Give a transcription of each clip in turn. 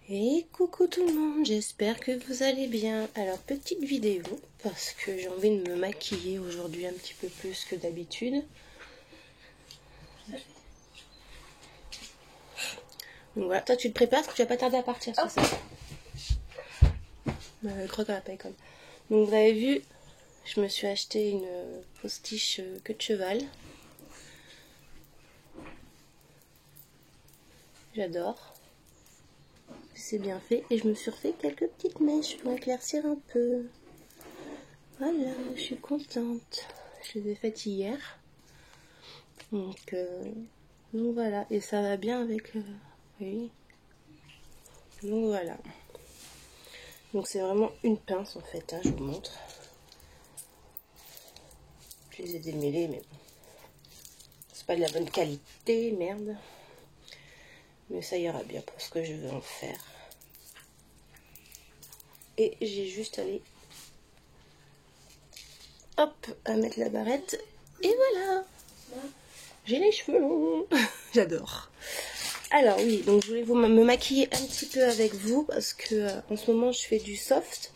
Et coucou tout le monde, j'espère que vous allez bien. Alors petite vidéo, parce que j'ai envie de me maquiller aujourd'hui un petit peu plus que d'habitude. Donc voilà, toi tu te prépares parce que tu vas pas tarder à partir, c'est ça? Croque à la école. Donc vous avez vu, je me suis acheté une postiche queue de cheval. J'adore. C'est bien fait. Et je me suis refait quelques petites mèches pour éclaircir un peu. Voilà, je suis contente. Je les ai faites hier. Donc voilà. Et ça va bien avec... oui. Donc voilà. Donc c'est vraiment une pince en fait, hein, je vous montre. Je les ai démêlés, mais bon. C'est pas de la bonne qualité, merde. Mais ça ira bien pour ce que je veux en faire. Et j'ai juste allé... hop, à mettre la barrette. Et voilà. J'ai les cheveux longs. J'adore. Alors oui, donc je voulais me maquiller un petit peu avec vous parce que en ce moment je fais du soft.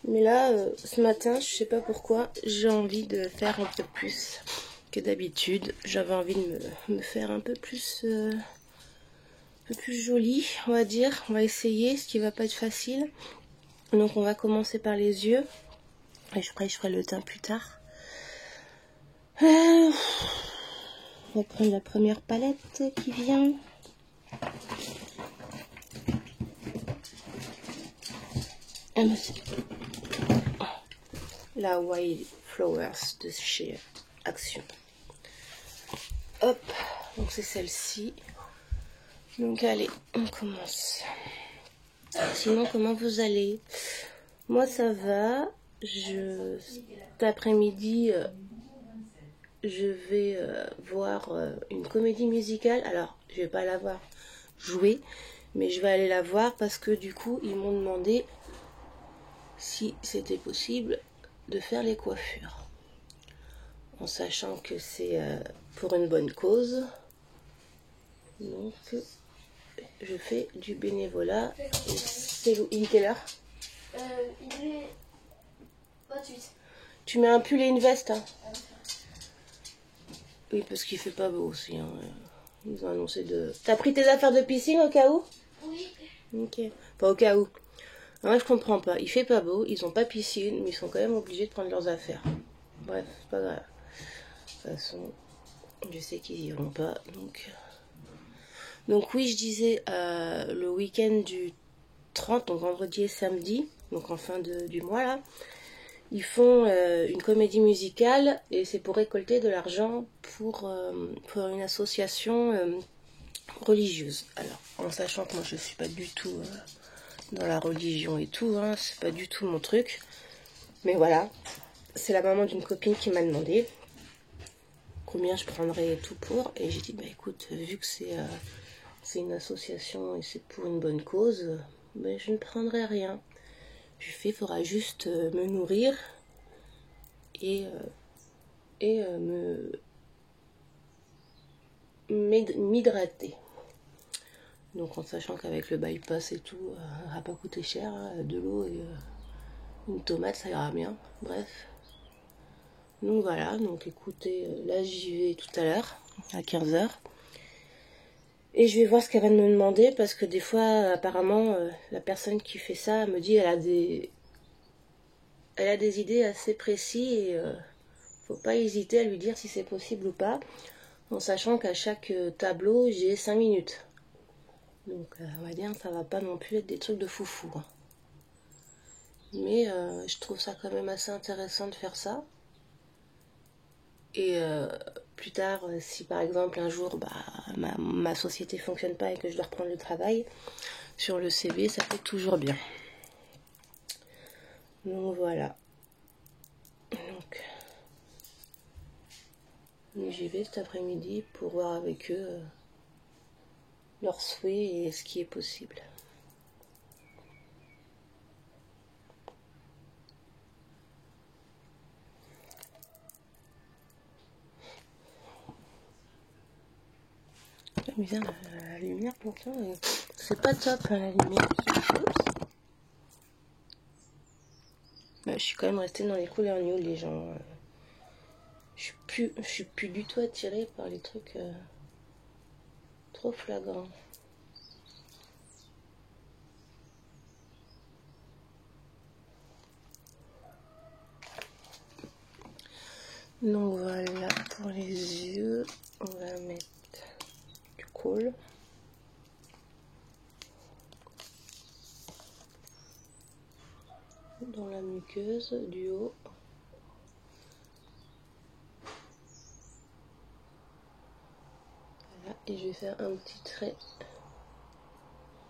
Mais là, ce matin, je sais pas pourquoi, j'ai envie de faire un peu plus que d'habitude. J'avais envie de me faire un peu plus jolie, on va dire. On va essayer, ce qui va pas être facile. Donc on va commencer par les yeux. Et je ferai le teint plus tard. On va prendre la première palette qui vient. La Wild Flowers de chez Action. Hop, donc c'est celle-ci. Donc allez, on commence. Sinon, comment vous allez? Moi ça va. Cet après-midi, je vais voir une comédie musicale. Alors, je vais pas la voir jouer, mais je vais aller la voir parce que du coup, ils m'ont demandé si c'était possible de faire les coiffures. En sachant que c'est pour une bonne cause. Donc, je fais du bénévolat. Il est quelle heure? Il est 28. Tu mets un pull et une veste, hein? Oui, parce qu'il fait pas beau aussi. Hein. Ils ont annoncé de... T'as pris tes affaires de piscine au cas où? Oui. Ok. Pas au cas où. Moi, je comprends pas. Il fait pas beau, ils ont pas piscine, mais ils sont quand même obligés de prendre leurs affaires. Bref, c'est pas grave. De toute façon, je sais qu'ils iront pas, donc oui, je disais le week-end du 30, donc vendredi et samedi, donc en fin du mois là, ils font une comédie musicale et c'est pour récolter de l'argent pour une association religieuse. Alors, en sachant que moi je suis pas du tout dans la religion et tout, hein, c'est pas du tout mon truc. Mais voilà, c'est la maman d'une copine qui m'a demandé combien je prendrais tout pour. Et j'ai dit, bah écoute, vu que c'est une association et c'est pour une bonne cause, bah, je ne prendrai rien. Je fais, il faudra juste me nourrir et m'hydrater. Donc en sachant qu'avec le bypass et tout, ça va pas coûter cher, hein, de l'eau et une tomate, ça ira bien. Bref. Donc voilà, donc écoutez, là j'y vais tout à l'heure, à 15 h. Et je vais voir ce qu'elle va me demander, parce que des fois, apparemment, la personne qui fait ça me dit elle a des idées assez précises et faut pas hésiter à lui dire si c'est possible ou pas, en sachant qu'à chaque tableau, j'ai 5 minutes. Donc on va dire, ça va pas non plus être des trucs de foufou. Hein. Mais je trouve ça quand même assez intéressant de faire ça. Et plus tard, si par exemple un jour ma société fonctionne pas et que je dois reprendre le travail, sur le CV, ça fait toujours bien. Donc voilà. Donc j'y vais cet après-midi pour voir avec eux leurs souhaits et ce qui est possible. Mais bien, la lumière pourtant, C'est pas top hein, la lumière. Oups. Bah, je suis quand même restée dans les couleurs nude, les gens. Je suis plus du tout attirée par les trucs trop flagrants. Donc voilà pour les yeux. On va mettre du kohl. Dans la muqueuse du haut. Voilà, et je vais faire un petit trait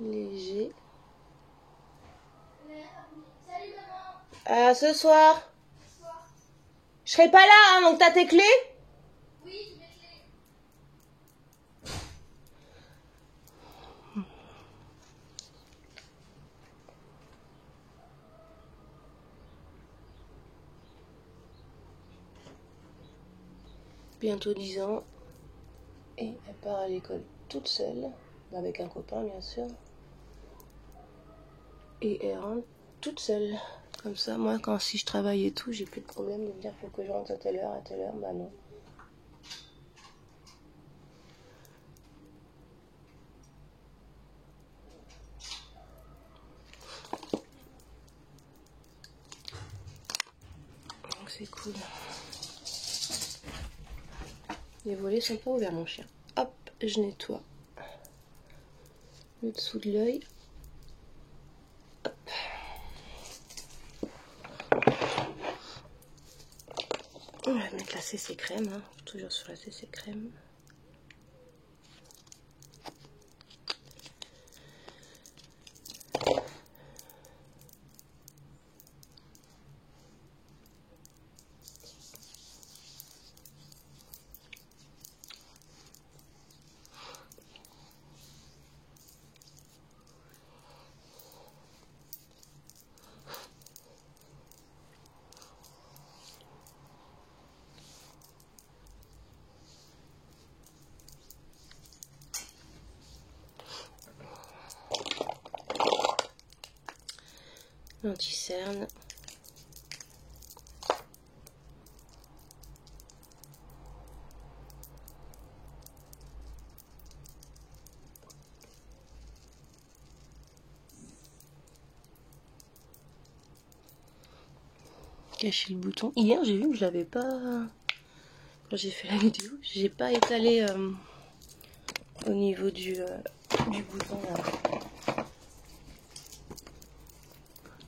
léger. Salut maman. À ce soir. Je serai pas là, hein, donc t'as tes clés? Oui, je vais clés. Bientôt 10 ans. Et elle part à l'école toute seule, avec un copain bien sûr. Et elle rentre toute seule. Comme ça, moi, si je travaille et tout, j'ai plus de problème de me dire faut que je rentre à telle heure, bah non. Donc c'est cool. Les volets sont pas ouverts, mon chien. Hop, je nettoie le dessous de l'œil. On va mettre la CC crème, hein. Toujours sur la CC crème. L'anti-cerne. Cacher le bouton. Hier, j'ai vu que je l'avais pas... Quand j'ai fait la vidéo, j'ai pas étalé au niveau du bouton là.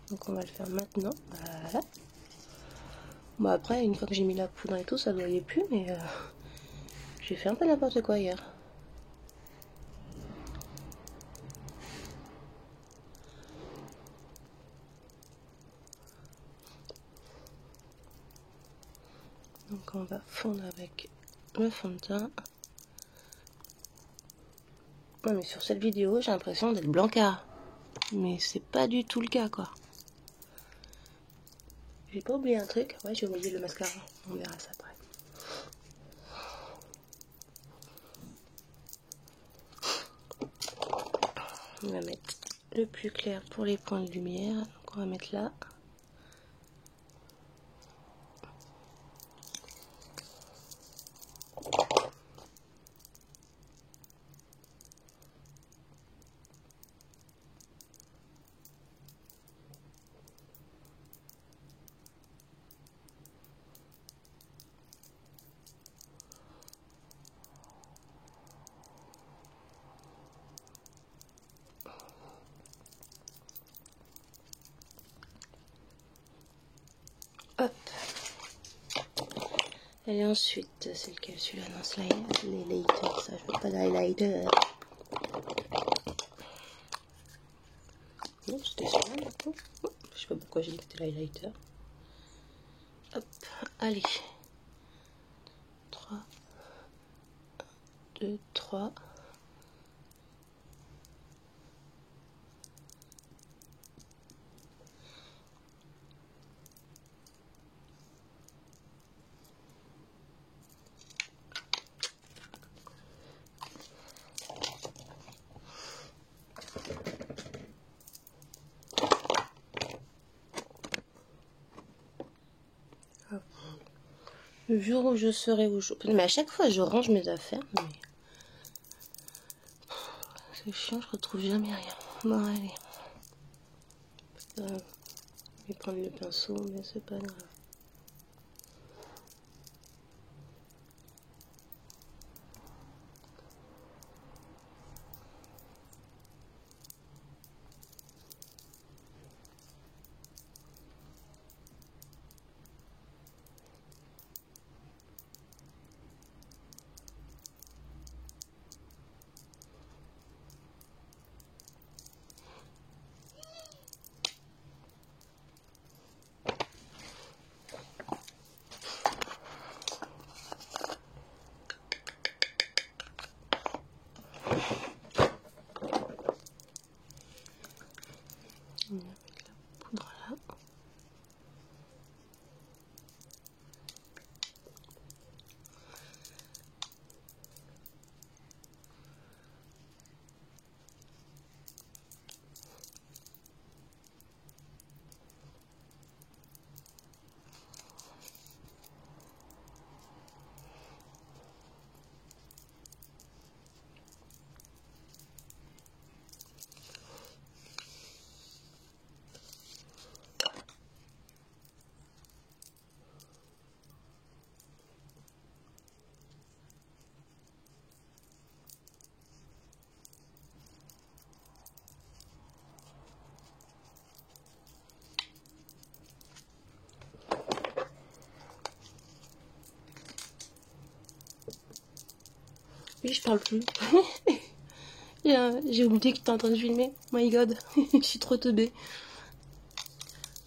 Donc on va le faire maintenant. Voilà. Bon après, une fois que j'ai mis la poudre et tout, ça ne voyait plus, mais j'ai fait un peu n'importe quoi hier. Donc on va fondre avec le fond de teint. Ouais, mais sur cette vidéo, j'ai l'impression d'être Blanca. Mais c'est pas du tout le cas, quoi. J'ai pas oublié un truc. Ouais, j'ai oublié le mascara. On verra ça après. On va mettre le plus clair pour les points de lumière. Donc on va mettre là. Hop. Et ensuite, c'est lequel celui-là? Non, c'est l'highlighter, ça, je veux pas d'highlighter. Non, c'était celui-là maintenant. Je sais pas pourquoi j'ai dit que c'était l'highlighter. Hop, allez. 3, 2, 3. Le jour où je serai au jour. Mais à chaque fois, je range mes affaires. Mais... c'est chiant, je retrouve jamais rien. Bon, allez. Je vais prendre le pinceau, mais c'est pas grave. On va mettre la poudre là. Oui, je parle plus. J'ai oublié que t'es en train de filmer. My god, je suis trop teubée.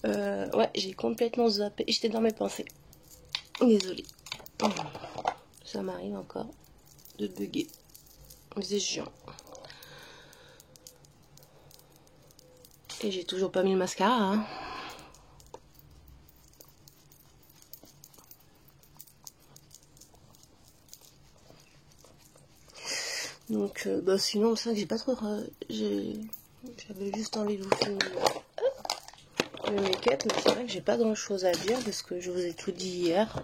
Ouais, j'ai complètement zappé. J'étais dans mes pensées. Désolée. Ça m'arrive encore de bugger. C'est chiant. Et j'ai toujours pas mis le mascara. Hein. Donc, bah sinon, c'est vrai que j'ai pas trop... J'avais juste envie de vous filmer le make-up, mais c'est vrai que j'ai pas grand chose à dire parce que je vous ai tout dit hier.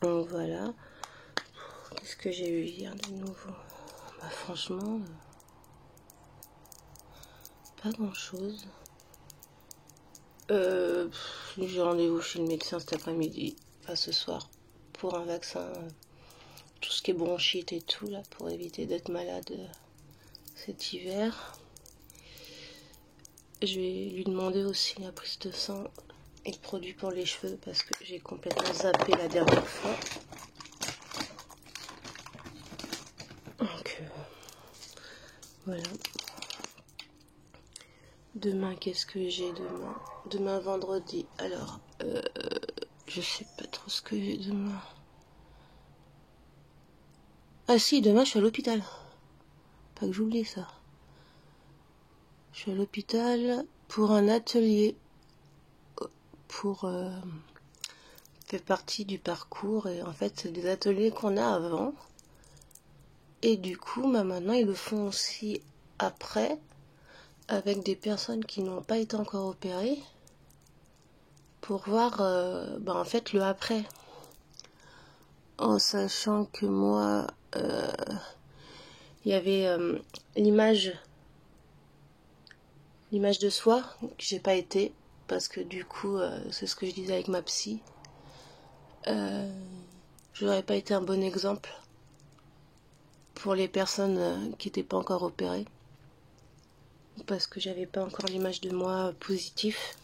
Donc voilà. Qu'est-ce que j'ai eu hier de nouveau? Bah franchement, pas grand chose. J'ai rendez-vous chez le médecin cet après-midi, pas ce soir, pour un vaccin, tout ce qui est bronchite et tout, là, pour éviter d'être malade cet hiver. Je vais lui demander aussi la prise de sang et le produit pour les cheveux, parce que j'ai complètement zappé la dernière fois. Donc, voilà. Demain, qu'est-ce que j'ai demain? Demain, vendredi. Alors, je sais pas trop ce que j'ai demain. Ah si, demain, je suis à l'hôpital. Pas que j'oublie ça. Je suis à l'hôpital pour un atelier. Pour... fait partie du parcours. Et en fait, c'est des ateliers qu'on a avant. Et du coup, bah, maintenant, ils le font aussi après. Avec des personnes qui n'ont pas été encore opérées. Pour voir, bah, en fait, le après. En sachant que moi, il y avait l'image de soi que j'ai pas été parce que du coup, c'est ce que je disais avec ma psy. J'aurais pas été un bon exemple pour les personnes qui n'étaient pas encore opérées parce que j'avais pas encore l'image de moi positif.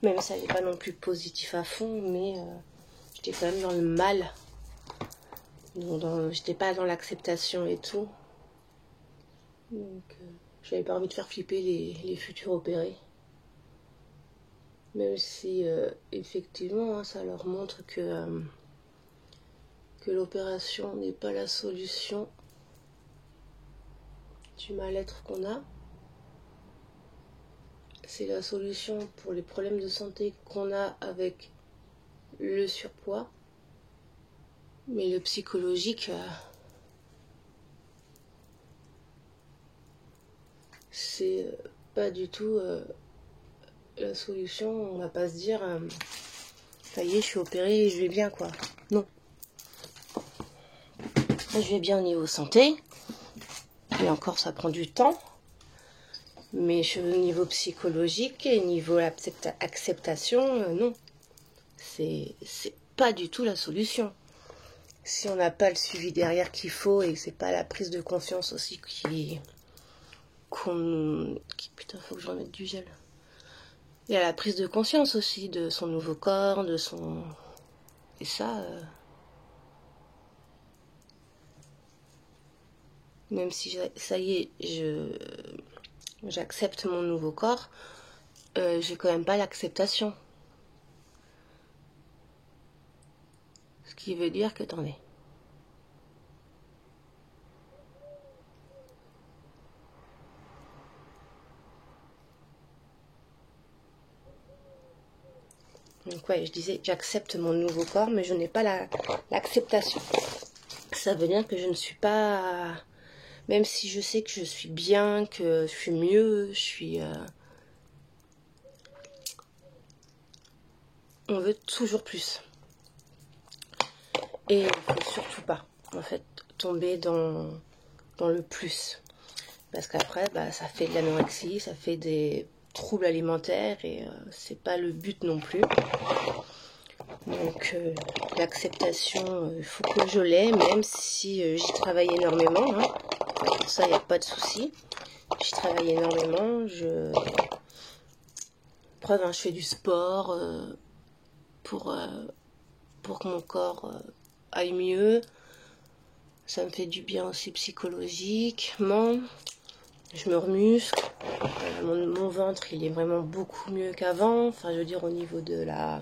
Même ça n'est pas non plus positif à fond, mais j'étais quand même dans le mal. J'étais pas dans l'acceptation et tout. Donc, j'avais pas envie de faire flipper les futurs opérés. Même si, effectivement, hein, ça leur montre que l'opération n'est pas la solution du mal-être qu'on a. C'est la solution pour les problèmes de santé qu'on a avec le surpoids. Mais le psychologique, c'est pas du tout la solution, on va pas se dire ça y est, je suis opérée et je vais bien, quoi. Non. Je vais bien au niveau santé. Et encore, ça prend du temps. Mais au niveau psychologique et niveau acceptation, non. C'est pas du tout la solution. Si on n'a pas le suivi derrière qu'il faut et que c'est pas la prise de conscience aussi putain, faut que je remette du gel. Il y a la prise de conscience aussi de son nouveau corps, de son... Et ça... Même si ça y est, j'accepte mon nouveau corps, j'ai quand même pas l'acceptation. Ce qui veut dire que, attendez. Donc ouais, je disais, j'accepte mon nouveau corps, mais je n'ai pas l'acceptation. Ça veut dire que je ne suis pas... Même si je sais que je suis bien, que je suis mieux, je suis... On veut toujours plus. Et il ne faut surtout pas, en fait, tomber dans le plus. Parce qu'après, ça fait de l'anorexie, ça fait des troubles alimentaires et c'est pas le but non plus. Donc l'acceptation, il faut que je l'aie, même si j'y travaille énormément. Hein. Pour ça, il n'y a pas de souci. J'y travaille énormément. Preuve, hein, je fais du sport pour que mon corps aille mieux. Ça me fait du bien aussi psychologiquement. Je me remuscle. Mon ventre, il est vraiment beaucoup mieux qu'avant. Enfin, je veux dire, au niveau de la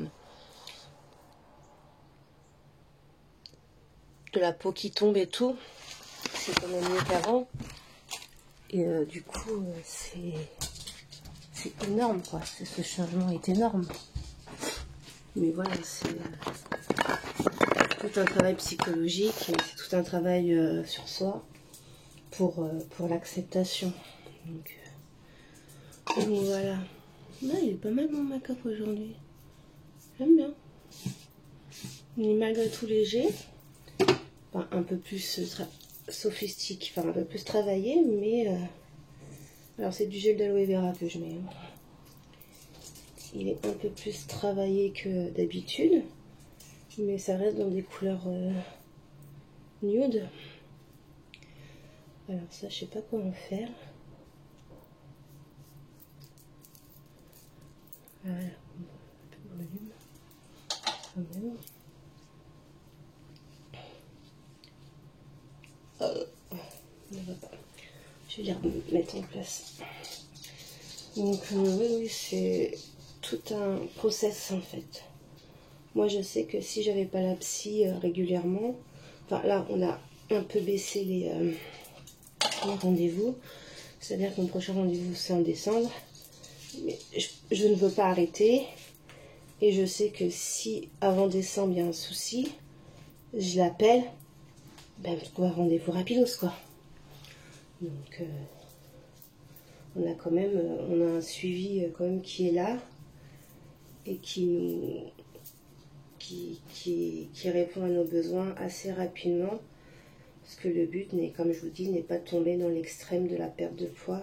peau qui tombe et tout, c'est quand même mieux qu'avant. Et du coup, c'est énorme, quoi. Ce changement est énorme. Mais voilà, c'est tout un travail psychologique et c'est tout un travail sur soi pour l'acceptation. Donc voilà. Non, il est pas mal mon make-up aujourd'hui. J'aime bien. Il est malgré tout léger. Enfin, un peu plus sophistique, enfin un peu plus travaillé, mais alors c'est du gel d'aloe vera que je mets. Il est un peu plus travaillé que d'habitude, mais ça reste dans des couleurs nude. Alors ça, je sais pas comment faire. Voilà, un peu de volume quand même. Ne va pas. Je vais les remettre en place. Donc oui, c'est tout un process en fait. Moi je sais que si j'avais pas la psy régulièrement, enfin là on a un peu baissé les rendez-vous, c'est-à-dire que mon prochain rendez-vous c'est en décembre, mais je ne veux pas arrêter et je sais que si avant décembre il y a un souci, je l'appelle, parce qu'on va rendez-vous rapidos quoi. Donc on a quand même on a un suivi quand même qui est là et qui répond à nos besoins assez rapidement, parce que le but n'est, comme je vous dis, n'est pas de tomber dans l'extrême de la perte de poids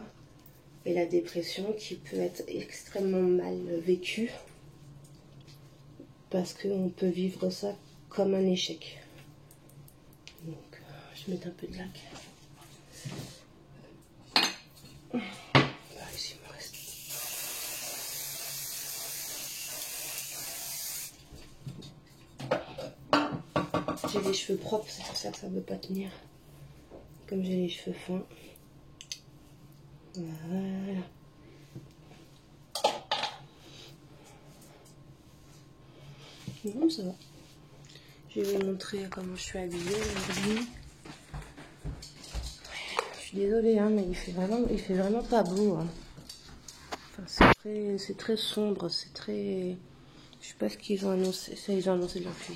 et la dépression qui peut être extrêmement mal vécue parce qu'on peut vivre ça comme un échec. Donc je vais mettre un peu de lac. J'ai les cheveux propres, c'est pour ça que ça ne veut pas tenir. Comme j'ai les cheveux fins. Voilà. Non, ça va. Je vais vous montrer comment je suis habillée aujourd'hui. Je suis désolée, hein, mais il fait vraiment pas beau. Hein. Enfin, c'est très sombre, c'est très... Je sais pas ce qu'ils ont annoncé. Ça, ils ont annoncé de la pluie.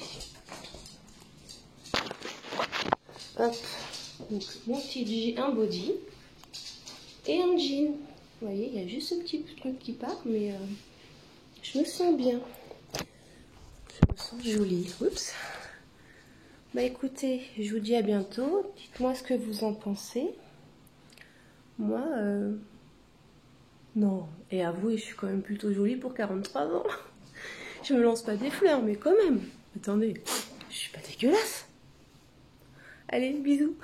Hop. Donc, mon petit un body et un jean. Vous voyez, il y a juste ce petit truc qui part, mais Je me sens bien. Je me sens jolie. Oups. Bah écoutez, je vous dis à bientôt. Dites-moi ce que vous en pensez. Moi, non. Et avouez, je suis quand même plutôt jolie pour 43 ans. Je me lance pas des fleurs, mais quand même. Attendez, je suis pas dégueulasse. Allez, bisous.